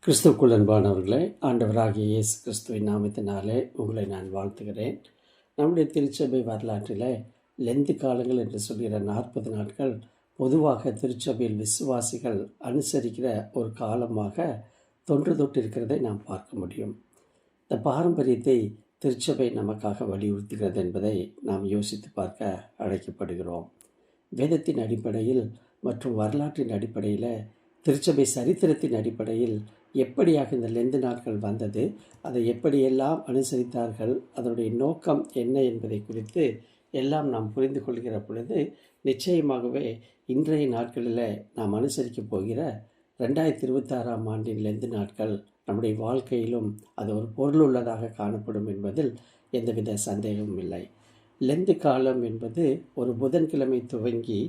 கிறிஸ்துவுக்குள் அன்பானவர்களே, ஆண்டவராகிய இயேசு கிறிஸ்துவின் நாமத்தினாலே உங்களை நான் வாழ்த்துகிறேன். நம்முடைய திருச்சபை வரலாற்றில் லெந்து காலங்கள் என்று சொல்கிற 40 நாட்கள் பொதுவாக திருச்சபையில் விசுவாசிகள் அனுசரிக்கிற ஒரு காலமாக தொன்று தொட்டு இருக்கிறதை நாம் பார்க்க முடியும். இந்த பாரம்பரியத்தை திருச்சபை நமக்காக வலியுறுத்துகிறது என்பதை நாம் யோசித்து பார்க்க அழைக்கப்படுகிறோம். வேதத்தின் அடிப்படையில் மற்றும் வரலாற்றின் அடிப்படையில், திருச்சபை சரித்திரத்தின் அடிப்படையில் எப்படியாக இந்த லெந்து நாட்கள் வந்தது, அதை எப்படியெல்லாம் அனுசரித்தார்கள், அதனுடைய நோக்கம் என்ன என்பதை குறித்து எல்லாம் நாம் புரிந்து கொள்கிற பொழுது நிச்சயமாகவே இன்றைய நாட்களில் நாம் அனுசரிக்கப் போகிற 2026ஆம் ஆண்டின் லெந்து நாட்கள் நம்முடைய வாழ்க்கையிலும் அது ஒரு பொருளுள்ளதாக காணப்படும் என்பதில் எந்தவித சந்தேகமும் இல்லை. லெந்து காலம் என்பது ஒரு புதன்கிழமை துவங்கி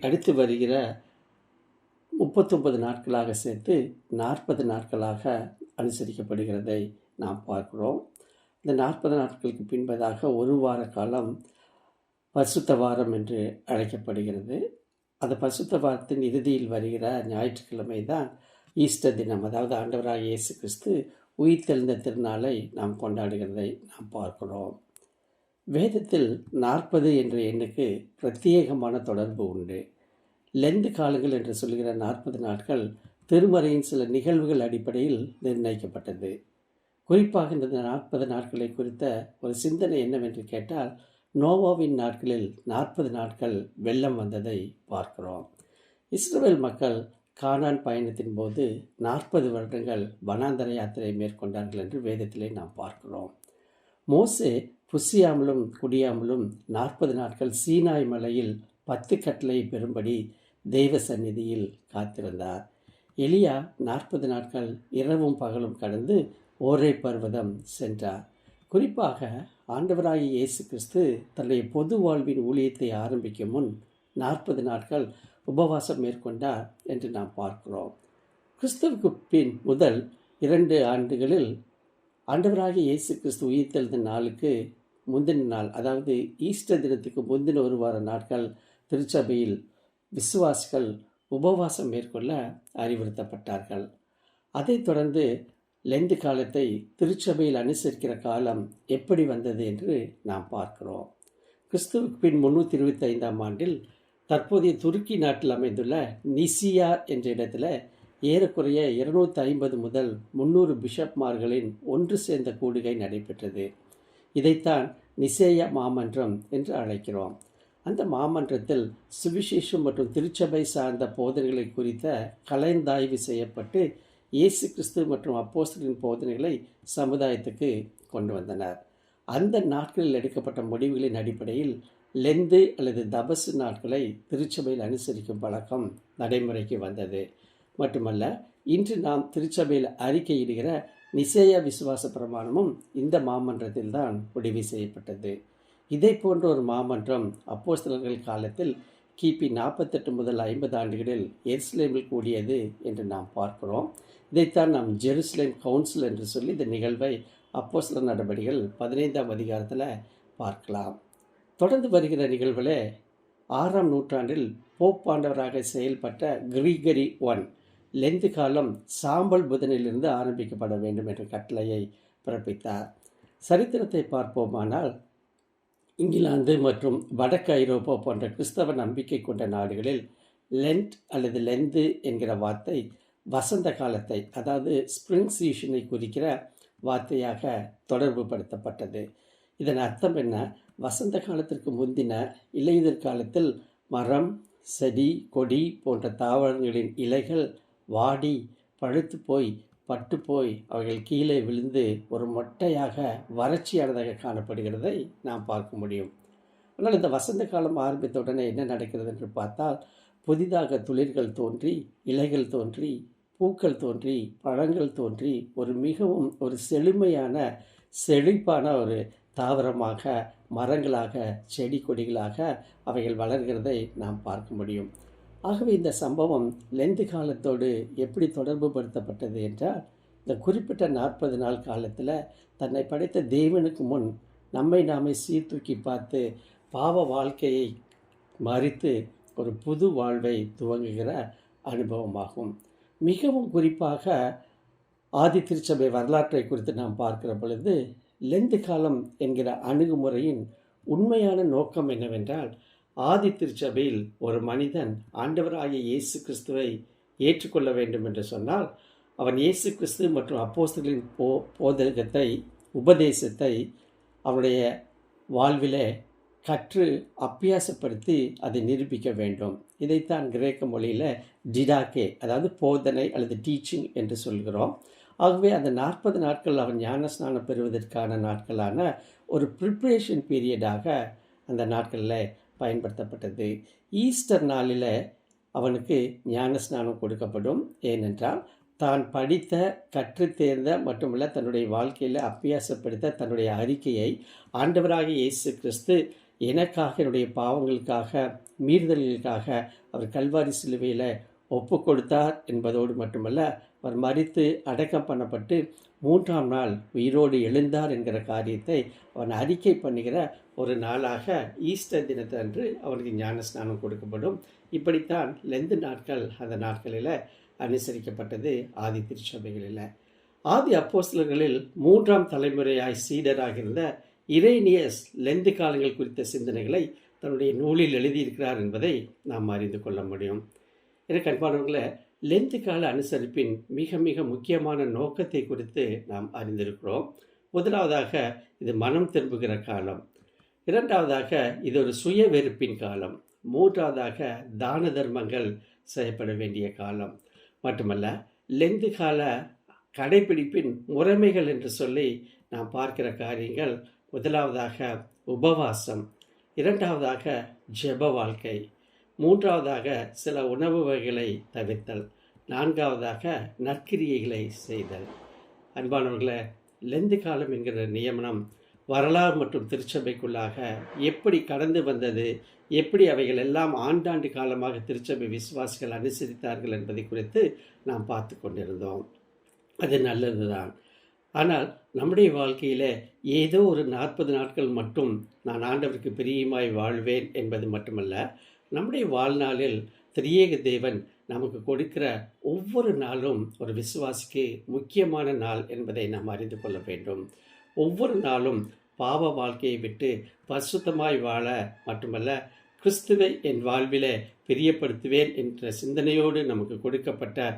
அடுத்து வருகிற 39 நாட்களாக சேர்த்து 40 நாட்களாக அனுசரிக்கப்படுகிறதை நாம் பார்க்கிறோம். இந்த 40 நாட்களுக்கு பின்பதாக ஒரு வார காலம் பரிசுத்த வாரம் என்று அழைக்கப்படுகிறது. அந்த பரிசுத்த வாரத்தின் இறுதியில் வருகிற ஞாயிற்றுக்கிழமை தான் ஈஸ்டர் தினம், அதாவது ஆண்டவராகிய இயேசு கிறிஸ்து உயிர்த்தெழுந்த திருநாளை நாம் கொண்டாடுகிறதை நாம் பார்க்கிறோம். வேதத்தில் 40 என்ற எண்ணுக்கு பிரத்யேகமான தொடர்பு உண்டு. லெந்து காலங்கள் என்று சொல்கிற 40 நாட்கள் திருமறையின் சில நிகழ்வுகள் அடிப்படையில் நிர்ணயிக்கப்பட்டது. குறிப்பாக இந்த 40 நாட்களை குறித்த ஒரு சிந்தனை என்னவென்று கேட்டால், நோவாவின் நாட்களில் 40 நாட்கள் வெள்ளம் வந்ததை பார்க்கிறோம். இஸ்ரவேல் மக்கள் கானான் பயணத்தின் போது 40 வருடங்கள் வனாந்தர யாத்திரை மேற்கொண்டார்கள் என்று வேதத்திலே நாம் பார்க்கிறோம். மோசே புசியாமலும் குடியாமலும் 40 நாட்கள் சீனாய் மலையில் 10 கட்டளை பெறும்படி தெய்வ சந்நிதியில் காத்திருந்தார். எலியா 40 நாட்கள் இரவும் பகலும் கடந்து ஓரே பர்வதம் சென்றார். குறிப்பாக ஆண்டவராகிய இயேசு கிறிஸ்து தன்னுடைய பொது வாழ்வின் ஊழியத்தை ஆரம்பிக்கும் முன் 40 நாட்கள் உபவாசம் மேற்கொண்டார் என்று நாம் பார்க்கிறோம். கிறிஸ்துவுக்கு பின் முதல் 2 ஆண்டுகளில் ஆண்டவராகிய இயேசு கிறிஸ்து உயிர்த்தெழுந்த நாளுக்கு முந்தின நாள், அதாவது ஈஸ்டர் தினத்துக்கு முந்தின ஒரு வார நாட்கள் திருச்சபையில் விசுவாசிகள் உபவாசம் மேற்கொள்ள அறிவுறுத்தப்பட்டார்கள். அதைத் தொடர்ந்து லெந்து காலத்தை திருச்சபையில் அனுசரிக்கிற காலம் எப்படி வந்தது என்று நாம் பார்க்கிறோம். கிறிஸ்துவுக்கு பின் 325ஆம் ஆண்டில் தற்போதைய துருக்கி நாட்டில் அமைந்துள்ள நிசியா என்ற இடத்துல ஏறக்குறைய 250 முதல் 300 பிஷப்மார்களின் ஒன்று சேர்ந்த கூடுகை நடைபெற்றது. இதைத்தான் நிசேயா மாமன்றம் என்று அழைக்கிறோம். அந்த மாமன்றத்தில் சுவிசேஷம் மற்றும் திருச்சபை சார்ந்த போதனைகளை குறித்த கலந்தாய்வு செய்யப்பட்டு இயேசு கிறிஸ்து மற்றும் அப்போஸ்தலரின் போதனைகளை சமுதாயத்துக்கு கொண்டு வந்தனர். அந்த நாட்களில் எடுக்கப்பட்ட முடிவுகளின் அடிப்படையில் லெந்து அல்லது தபசு நாட்களை திருச்சபையில் அனுசரிக்கும் பழக்கம் நடைமுறைக்கு வந்தது. மட்டுமல்ல, இன்று நாம் திருச்சபையில் அறிக்கையிடுகிற நிசேயா விசுவாச பிரமாணமும் இந்த மாமன்றத்தில் தான் முடிவு செய்யப்பட்டது. இதை போன்ற ஒரு மாமன்றம் அப்போஸ்தலர்கள் காலத்தில் கிபி 48 முதல் 50 ஆண்டுகளில் எருசலேமில் கூடியது என்று நாம் பார்க்கிறோம். இதைத்தான் நாம் ஜெருசலேம் கவுன்சில் என்று சொல்லி இந்த நிகழ்வை அப்போஸ்தலர் நடவடிக்கைகள் 15ஆம் அதிகாரத்தில் பார்க்கலாம். தொடர்ந்து வருகிற நிகழ்வுகளே 6ஆம் நூற்றாண்டில் போப்பாண்டவராக செயல்பட்ட கிரிகரி I லெந்து காலம் சாம்பல் புதனிலிருந்து ஆரம்பிக்கப்பட வேண்டும் என்ற கட்டளையை பிறப்பித்தார். சரித்திரத்தை பார்ப்போமானால், இங்கிலாந்து மற்றும் வடக்கு ஐரோப்பா போன்ற கிறிஸ்தவ நம்பிக்கை கொண்ட நாடுகளில் லென்ட் அல்லது லெந்து என்கிற வார்த்தை வசந்த காலத்தை, அதாவது ஸ்ப்ரிங் சீசனை குறிக்கிற வார்த்தையாக தொடர்பு படுத்தப்பட்டது. இதன் அர்த்தம் என்ன? வசந்த காலத்திற்கு முந்தின இலையுதிர் காலத்தில் மரம், செடி, கொடி போன்ற தாவரங்களின் இலைகள் வாடி பழுத்து போய் பட்டு போய் அவைகள் கீழே விழுந்து ஒரு மொட்டையாக வறட்சியானதாக காணப்படுகிறதை நாம் பார்க்க முடியும். ஆனால் இந்த வசந்த காலம் ஆரம்பித்த உடனே என்ன நடக்கிறது என்று பார்த்தால், புதிதாக துளிர்கள் தோன்றி, இலைகள் தோன்றி, பூக்கள் தோன்றி, பழங்கள் தோன்றி மிகவும் ஒரு செழுமையான செழிப்பான ஒரு தாவரமாக, மரங்களாக, செடி கொடிகளாக அவைகள் வளர்கிறதை நாம் பார்க்க முடியும். ஆகவே இந்த சம்பவம் லெந்து காலத்தோடு எப்படி தொடர்பு படுத்தப்பட்டது என்றால், இந்த குறிப்பிட்ட 40 நாள் காலத்தில் தன்னை படைத்த தேவனுக்கு முன் நம்மை நாமே சீர்தூக்கி பார்த்து பாவ வாழ்க்கையை மறித்து ஒரு புது வாழ்வை துவங்குகிற அனுபவமாகும். மிகவும் குறிப்பாக ஆதி திருச்சபை வரலாற்றை குறித்து நாம் பார்க்கிற பொழுது, லெந்து காலம் என்கிற அணுகுமுறையின் உண்மையான நோக்கம் என்னவென்றால், ஆதி திருச்சபையில் ஒரு மனிதன் ஆண்டவராகிய இயேசு கிறிஸ்துவை ஏற்றுக்கொள்ள வேண்டும் என்று சொன்னால், அவன் இயேசு கிறிஸ்து மற்றும் அப்போஸ்தலர்களின் போதகத்தை, உபதேசத்தை அவனுடைய வாழ்விலே கற்று அப்பியாசப்படுத்தி அதை நிரூபிக்க வேண்டும். இதைத்தான் கிரேக்க மொழியில் டிடாக்கே, அதாவது போதனை அல்லது டீச்சிங் என்று சொல்கிறோம். ஆகவே அந்த 40 நாட்கள் அவன் ஞானஸ்நானம் பெறுவதற்கான நாட்களான ஒரு ப்ரிப்ரேஷன் பீரியடாக அந்த நாட்களில் பயன்படுத்தப்பட்டது. ஈஸ்டர் நாளில் அவனுக்கு ஞானஸ்நானம் கொடுக்கப்படும். ஏனென்றால் தான் படித்த, கற்றுத் தேர்ந்த மட்டுமல்ல, தன்னுடைய வாழ்க்கையில் அப்பியாசப்படுத்த தன்னுடைய அறிக்கையை ஆண்டவராகிய இயேசு கிறிஸ்து எனக்காக, என்னுடைய பாவங்களுக்காக, மீறுதல்களுக்காக அவர் கல்வாரி சிலுவையில் ஒப்பு கொடுத்தார் என்பதோடு மட்டுமல்ல, அவர் மரித்து அடக்கம் பண்ணப்பட்டு 3ஆம் நாள் உயிரோடு எழுந்தார் என்கிற காரியத்தை அவன் அறிக்கை பண்ணுகிற ஒரு நாளாக ஈஸ்டர் தினத்தன்று அவனுக்கு ஞானஸ்நானம் கொடுக்கப்படும். இப்படித்தான் லெந்து நாட்கள் அந்த நாட்களில் அனுசரிக்கப்பட்டது ஆதி திருச்சபைகளில். ஆதி அப்போஸ்தலர்களில் 3ஆம் தலைமுறையாய் சீடராக இருந்த இரேனியஸ் லெந்து காலங்கள் குறித்த சிந்தனைகளை தன்னுடைய நூலில் எழுதியிருக்கிறார் என்பதை நாம் அறிந்து கொள்ள முடியும். எனக்கு அன்பானவர்களை, லெந்து கால அனுசரிப்பின் மிக மிக முக்கியமான நோக்கத்தை குறித்து நாம் அறிந்திருக்கிறோம். முதலாவதாக, இது மனம் திரும்புகிற காலம். இரண்டாவதாக, இது ஒரு சுய வெறுப்பின் காலம். மூன்றாவதாக, தான தர்மங்கள் செய்யப்பட வேண்டிய காலம். மட்டுமல்ல, லெந்து கால கடைபிடிப்பின் முறைமைகள் என்று சொல்லி நாம் பார்க்கிற காரியங்கள், முதலாவதாக உபவாசம், இரண்டாவதாக ஜெப வாழ்க்கை, மூன்றாவதாக சில உணவு வகைகளை தவிர்த்தல், நான்காவதாக நற்கிரியைகளை செய்தல். அன்பானவர்களை, லெந்து காலம் என்கிற நியமனம் வரலாறு மற்றும் திருச்சபைக்குள்ளாக எப்படி கடந்து வந்தது, எப்படி அவைகள் எல்லாம் ஆண்டாண்டு காலமாக திருச்சபை விசுவாசிகள் அனுசரித்தார்கள் என்பதை குறித்து நாம் பார்த்து கொண்டிருந்தோம். அது நல்லதுதான். ஆனால் நம்முடைய வாழ்க்கையில் ஏதோ ஒரு 40 நாட்கள் மட்டும் நான் ஆண்டவருக்கு பிரியமாய் வாழ்வேன் என்பது மட்டுமல்ல, நம்முடைய வாழ்நாளில் திரியேக தேவன் நமக்கு கொடுக்கிற ஒவ்வொரு நாளும் ஒரு விசுவாசிக்கு முக்கியமான நாள் என்பதை நாம் அறிந்து கொள்ள வேண்டும். ஒவ்வொரு நாளும் பாவ வாழ்க்கையை விட்டு பரிசுத்தமாய் வாழ மட்டுமல்ல, கிறிஸ்துவை என் வாழ்விலே பிரியப்படுத்துவேன் என்ற சிந்தனையோடு நமக்கு கொடுக்கப்பட்ட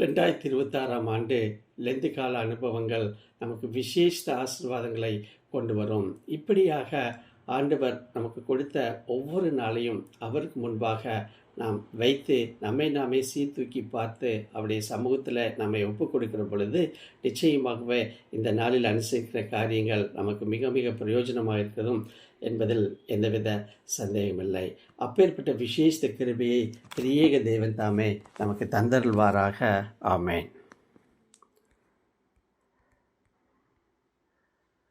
2026ஆம் ஆண்டு லெந்து கால அனுபவங்கள் நமக்கு விசேஷ ஆசீர்வாதங்களை கொண்டு வரும். இப்படியாக ஆண்டவர் நமக்கு கொடுத்த ஒவ்வொரு நாளையும் அவருக்கு முன்பாக நாம் வைத்து நம்மை நாமே சீர்தூக்கி பார்த்து அவருடைய சமூகத்தில் நம்மை ஒப்பு கொடுக்கிற பொழுது நிச்சயமாகவே இந்த நாளில் அனுசரிக்கிற காரியங்கள் நமக்கு மிக மிக பிரயோஜனமாக இருக்கிறதும் என்பதில் எந்தவித சந்தேகமில்லை. அப்பேற்பட்ட விசேஷ கிருபையை திரியேக தேவன் தாமே நமக்கு தந்தருள்வாராக. ஆமேன்.